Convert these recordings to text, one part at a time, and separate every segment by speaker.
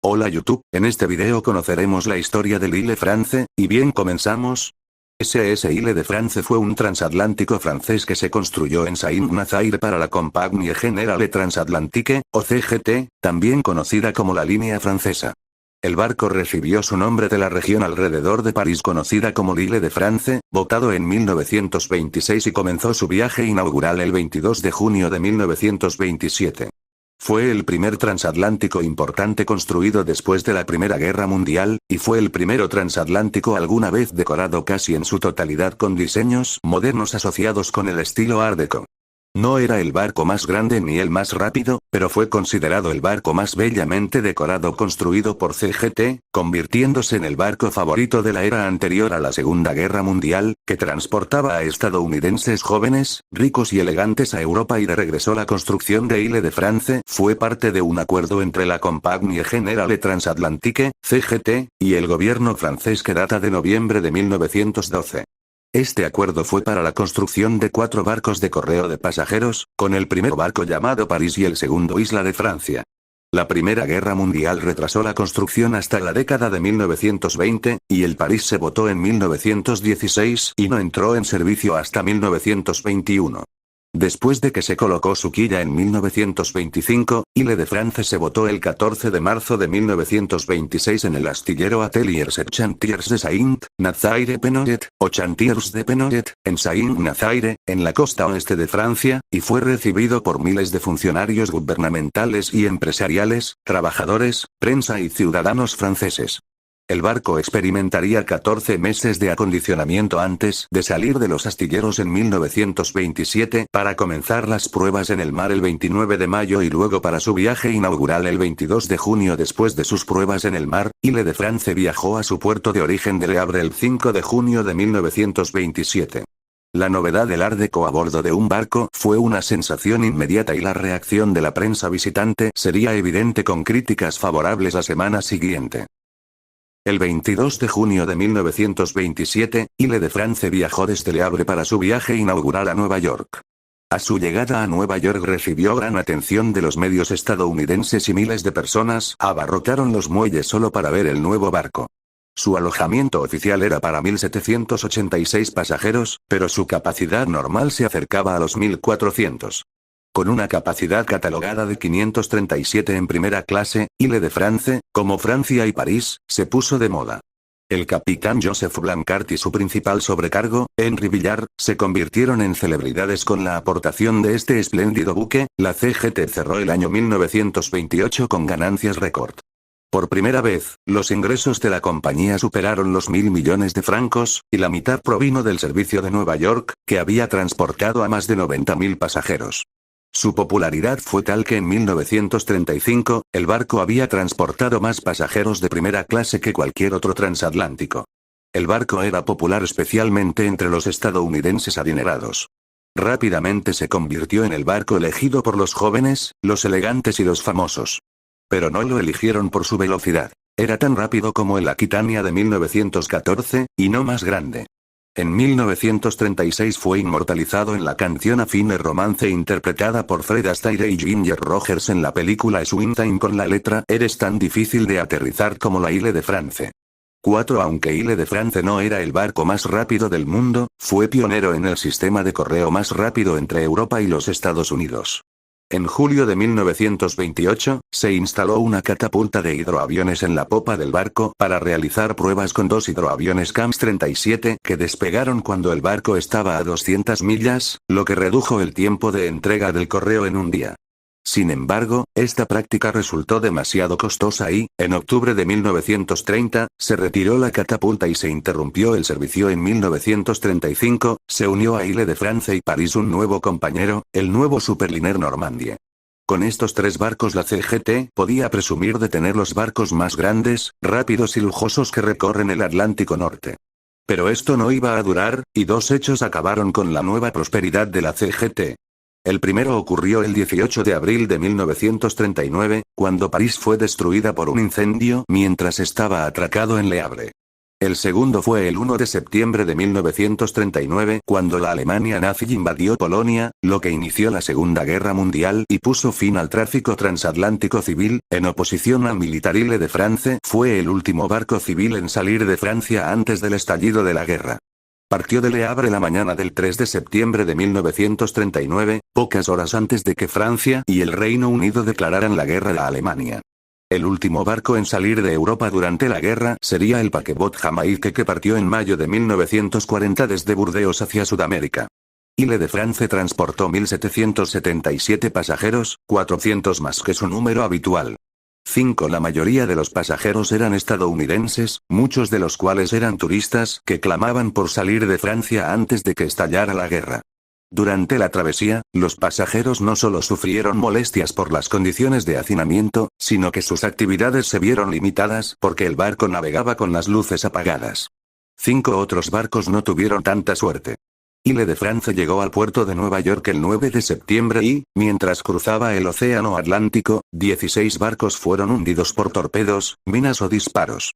Speaker 1: Hola YouTube, en este video conoceremos la historia del Ile de France, y bien comenzamos. SS Ile de France fue un transatlántico francés que se construyó en Saint-Nazaire para la Compagnie Générale Transatlantique, o CGT, también conocida como la línea francesa. El barco recibió su nombre de la región alrededor de París conocida como l'Ile de France, votado en 1926 y comenzó su viaje inaugural el 22 de junio de 1927. Fue el primer transatlántico importante construido después de la Primera Guerra Mundial, y fue el primero transatlántico alguna vez decorado casi en su totalidad con diseños modernos asociados con el estilo Art Deco. No era el barco más grande ni el más rápido, pero fue considerado el barco más bellamente decorado construido por CGT, convirtiéndose en el barco favorito de la era anterior a la Segunda Guerra Mundial, que transportaba a estadounidenses jóvenes, ricos y elegantes a Europa y de regreso. La construcción de Ile de France fue parte de un acuerdo entre la Compagnie Générale Transatlantique, CGT, y el gobierno francés que data de noviembre de 1912. Este acuerdo fue para la construcción de 4 barcos de correo de pasajeros, con el primer barco llamado París y el segundo Isla de Francia. La Primera Guerra Mundial retrasó la construcción hasta la década de 1920, y el París se botó en 1916 y no entró en servicio hasta 1921. Después de que se colocó su quilla en 1925, Ile de France se botó el 14 de marzo de 1926 en el astillero Ateliers et Chantiers de Saint-Nazaire-Pennoyet, o Chantiers de Pennoyet, en Saint-Nazaire, en la costa oeste de Francia, y fue recibido por miles de funcionarios gubernamentales y empresariales, trabajadores, prensa y ciudadanos franceses. El barco experimentaría 14 meses de acondicionamiento antes de salir de los astilleros en 1927 para comenzar las pruebas en el mar el 29 de mayo y luego para su viaje inaugural el 22 de junio. Después de sus pruebas en el mar, Ile de France viajó a su puerto de origen de Le Havre el 5 de junio de 1927. La novedad del Art Deco a bordo de un barco fue una sensación inmediata y la reacción de la prensa visitante sería evidente con críticas favorables la semana siguiente. El 22 de junio de 1927, Ile de France viajó desde Le Havre para su viaje inaugural a Nueva York. A su llegada a Nueva York recibió gran atención de los medios estadounidenses y miles de personas abarrotaron los muelles solo para ver el nuevo barco. Su alojamiento oficial era para 1.786 pasajeros, pero su capacidad normal se acercaba a los 1.400. Con una capacidad catalogada de 537 en primera clase, Ile de France, como Francia y París, se puso de moda. El capitán Joseph Blancart y su principal sobrecargo, Henry Villard, se convirtieron en celebridades con la aportación de este espléndido buque. La CGT cerró el año 1928 con ganancias récord. Por primera vez, los ingresos de la compañía superaron los 1.000 millones de francos, y la mitad provino del servicio de Nueva York, que había transportado a más de 90.000 pasajeros. Su popularidad fue tal que en 1935, el barco había transportado más pasajeros de primera clase que cualquier otro transatlántico. El barco era popular especialmente entre los estadounidenses adinerados. Rápidamente se convirtió en el barco elegido por los jóvenes, los elegantes y los famosos. Pero no lo eligieron por su velocidad. Era tan rápido como el Aquitania de 1914, y no más grande. En 1936 fue inmortalizado en la canción A Fine Romance interpretada por Fred Astaire y Ginger Rogers en la película Swing Time con la letra «Eres tan difícil de aterrizar como la Ile de France». 4. Aunque Ile de France no era el barco más rápido del mundo, fue pionero en el sistema de correo más rápido entre Europa y los Estados Unidos. En julio de 1928, se instaló una catapulta de hidroaviones en la popa del barco para realizar pruebas con 2 hidroaviones CAMS 37 que despegaron cuando el barco estaba a 200 millas, lo que redujo el tiempo de entrega del correo en un día. Sin embargo, esta práctica resultó demasiado costosa y, en octubre de 1930, se retiró la catapulta y se interrumpió el servicio. En 1935, se unió a Ile de France y París un nuevo compañero, el nuevo Superliner Normandie. Con estos 3 barcos la CGT podía presumir de tener los barcos más grandes, rápidos y lujosos que recorren el Atlántico Norte. Pero esto no iba a durar, y 2 hechos acabaron con la nueva prosperidad de la CGT. El primero ocurrió el 18 de abril de 1939, cuando París fue destruida por un incendio mientras estaba atracado en Le Havre. El segundo fue el 1 de septiembre de 1939, cuando la Alemania nazi invadió Polonia, lo que inició la Segunda Guerra Mundial y puso fin al tráfico transatlántico civil, en oposición al militar Ile de France. Fue el último barco civil en salir de Francia antes del estallido de la guerra. Partió de Le Havre la mañana del 3 de septiembre de 1939, pocas horas antes de que Francia y el Reino Unido declararan la guerra a Alemania. El último barco en salir de Europa durante la guerra sería el paquebot Jamaïque, que partió en mayo de 1940 desde Burdeos hacia Sudamérica. Ile de France transportó 1.777 pasajeros, 400 más que su número habitual. La mayoría de los pasajeros eran estadounidenses, muchos de los cuales eran turistas que clamaban por salir de Francia antes de que estallara la guerra. Durante la travesía, los pasajeros no solo sufrieron molestias por las condiciones de hacinamiento, sino que sus actividades se vieron limitadas porque el barco navegaba con las luces apagadas. 5 otros barcos no tuvieron tanta suerte. Ile de France llegó al puerto de Nueva York el 9 de septiembre y, mientras cruzaba el Océano Atlántico, 16 barcos fueron hundidos por torpedos, minas o disparos.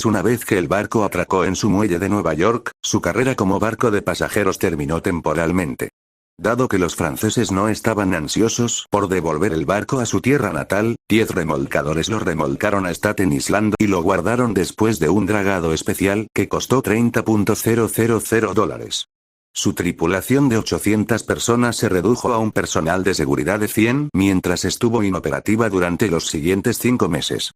Speaker 1: Una vez que el barco atracó en su muelle de Nueva York, su carrera como barco de pasajeros terminó temporalmente. Dado que los franceses no estaban ansiosos por devolver el barco a su tierra natal, 10 remolcadores lo remolcaron a Staten Island y lo guardaron después de un dragado especial que costó $30,000. Su tripulación de 800 personas se redujo a un personal de seguridad de 100 mientras estuvo inoperativa durante los siguientes 5 meses.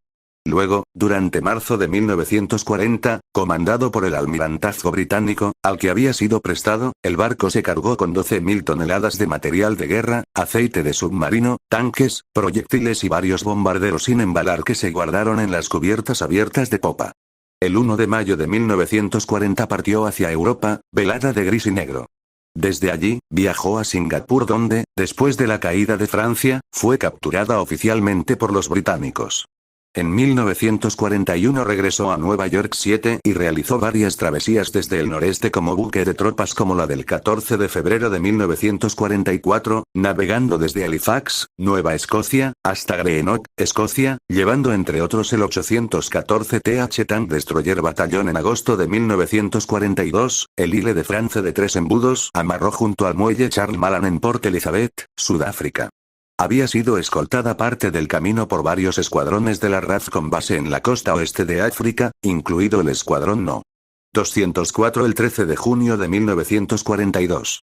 Speaker 1: Luego, durante marzo de 1940, comandado por el almirantazgo británico, al que había sido prestado, el barco se cargó con 12.000 toneladas de material de guerra, aceite de submarino, tanques, proyectiles y varios bombarderos sin embalar que se guardaron en las cubiertas abiertas de popa. El 1 de mayo de 1940 partió hacia Europa, velada de gris y negro. Desde allí, viajó a Singapur donde, después de la caída de Francia, fue capturada oficialmente por los británicos. En 1941 regresó a Nueva York 7 y realizó varias travesías desde el noreste como buque de tropas, como la del 14 de febrero de 1944, navegando desde Halifax, Nueva Escocia, hasta Greenock, Escocia, llevando entre otros el 814 TH Tank Destroyer Batallón. En agosto de 1942, el Ile de France de 3 embudos amarró junto al muelle Charles Malan en Port Elizabeth, Sudáfrica. Había sido escoltada parte del camino por varios escuadrones de la RAF con base en la costa oeste de África, incluido el escuadrón No. 204 el 13 de junio de 1942.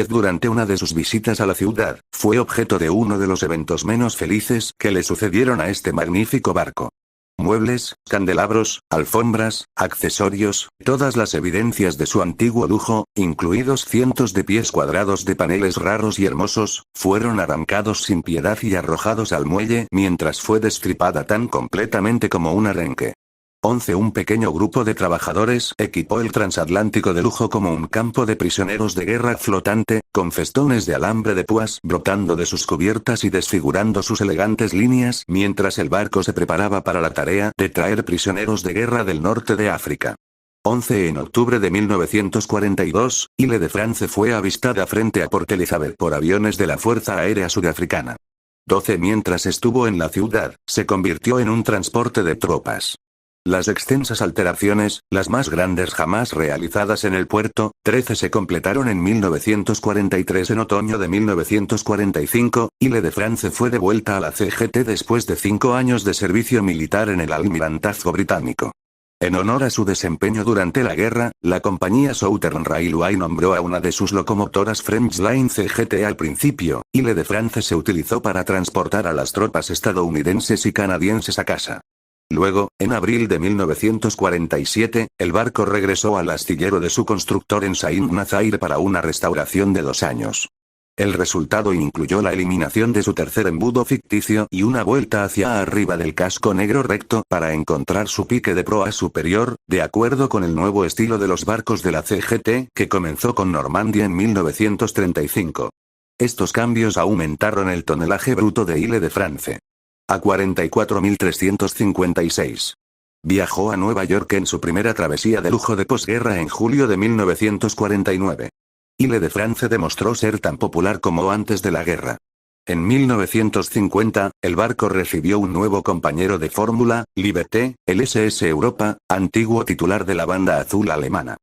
Speaker 1: Durante una de sus visitas a la ciudad, fue objeto de uno de los eventos menos felices que le sucedieron a este magnífico barco. Muebles, candelabros, alfombras, accesorios, todas las evidencias de su antiguo lujo, incluidos cientos de pies cuadrados de paneles raros y hermosos, fueron arrancados sin piedad y arrojados al muelle mientras fue destripada tan completamente como un arenque. Un pequeño grupo de trabajadores equipó el transatlántico de lujo como un campo de prisioneros de guerra flotante, con festones de alambre de púas brotando de sus cubiertas y desfigurando sus elegantes líneas mientras el barco se preparaba para la tarea de traer prisioneros de guerra del norte de África. En octubre de 1942, Ile de France fue avistada frente a Port Elizabeth por aviones de la Fuerza Aérea Sudafricana. Mientras estuvo en la ciudad, se convirtió en un transporte de tropas. Las extensas alteraciones, las más grandes jamás realizadas en el puerto, 13 se completaron en 1943. En otoño de 1945, Ile de France fue devuelta a la CGT después de 5 años de servicio militar en el almirantazgo británico. En honor a su desempeño durante la guerra, la compañía Southern Railway nombró a una de sus locomotoras French Line CGT al principio. Ile de France se utilizó para transportar a las tropas estadounidenses y canadienses a casa. Luego, en abril de 1947, el barco regresó al astillero de su constructor en Saint-Nazaire para una restauración de 2 años. El resultado incluyó la eliminación de su tercer embudo ficticio y una vuelta hacia arriba del casco negro recto para encontrar su pique de proa superior, de acuerdo con el nuevo estilo de los barcos de la CGT que comenzó con Normandia en 1935. Estos cambios aumentaron el tonelaje bruto de Ile de France a 44.356. Viajó a Nueva York en su primera travesía de lujo de posguerra en julio de 1949. Ile de France demostró ser tan popular como antes de la guerra. En 1950, el barco recibió un nuevo compañero de fórmula, Liberté, el SS Europa, antiguo titular de la banda azul alemana.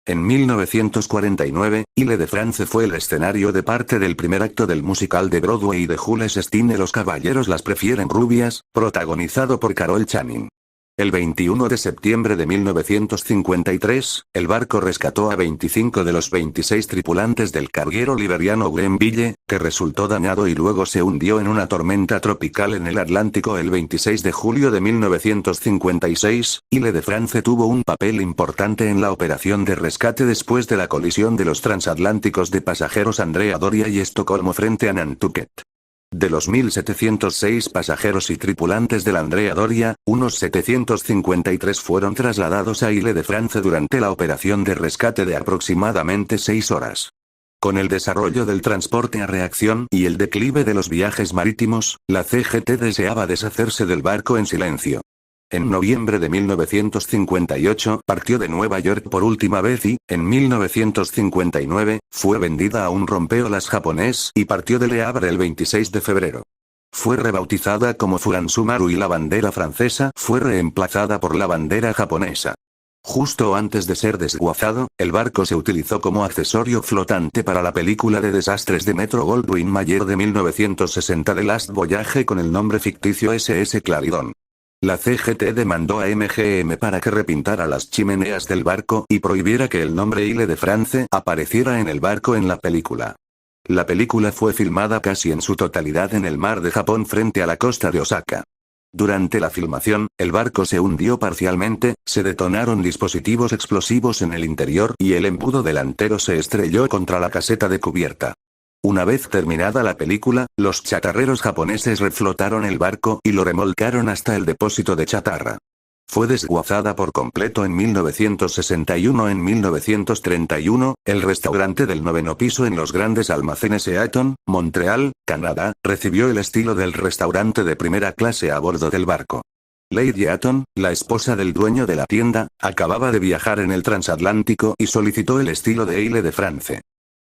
Speaker 1: En 1949, Ile de France fue el escenario de parte del primer acto del musical de Broadway de Jules Stine Los caballeros las prefieren rubias, protagonizado por Carol Channing. El 21 de septiembre de 1953, el barco rescató a 25 de los 26 tripulantes del carguero liberiano Grenville, que resultó dañado y luego se hundió en una tormenta tropical en el Atlántico el 26 de julio de 1956. Ile de France tuvo un papel importante en la operación de rescate después de la colisión de los transatlánticos de pasajeros Andrea Doria y Estocolmo frente a Nantucket. De los 1.706 pasajeros y tripulantes del Andrea Doria, unos 753 fueron trasladados a Ile de France durante la operación de rescate de aproximadamente 6 horas. Con el desarrollo del transporte a reacción y el declive de los viajes marítimos, la CGT deseaba deshacerse del barco en silencio. En noviembre de 1958 partió de Nueva York por última vez y, en 1959, fue vendida a un rompeolas japonés y partió de Le Havre el 26 de febrero. Fue rebautizada como Furansumaru y la bandera francesa fue reemplazada por la bandera japonesa. Justo antes de ser desguazado, el barco se utilizó como accesorio flotante para la película de desastres de Metro-Goldwyn-Mayer de 1960 de Last Voyage con el nombre ficticio SS Clarendon. La CGT demandó a MGM para que repintara las chimeneas del barco y prohibiera que el nombre Ile de France apareciera en el barco en la película. La película fue filmada casi en su totalidad en el mar de Japón frente a la costa de Osaka. Durante la filmación, el barco se hundió parcialmente, se detonaron dispositivos explosivos en el interior y el embudo delantero se estrelló contra la caseta de cubierta. Una vez terminada la película, los chatarreros japoneses reflotaron el barco y lo remolcaron hasta el depósito de chatarra. Fue desguazada por completo en 1961. En 1931, el restaurante del 9º piso en los grandes almacenes Eaton, Montreal, Canadá, recibió el estilo del restaurante de primera clase a bordo del barco. Lady Eaton, la esposa del dueño de la tienda, acababa de viajar en el transatlántico y solicitó el estilo de Ile de France.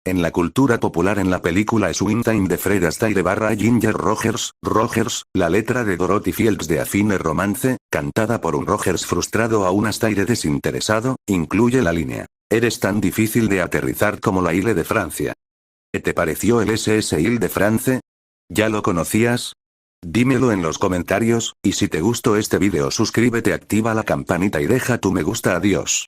Speaker 1: En la cultura popular en la película Swingtime de Fred Astaire / Ginger Rogers, la letra de Dorothy Fields de A Fine Romance, cantada por un Rogers frustrado a un Astaire desinteresado, incluye la línea: "Eres tan difícil de aterrizar como la Ile de Francia". ¿Qué te pareció el SS Ile de France? ¿Ya lo conocías? Dímelo en los comentarios, y si te gustó este vídeo suscríbete, activa la campanita y deja tu me gusta. Adiós.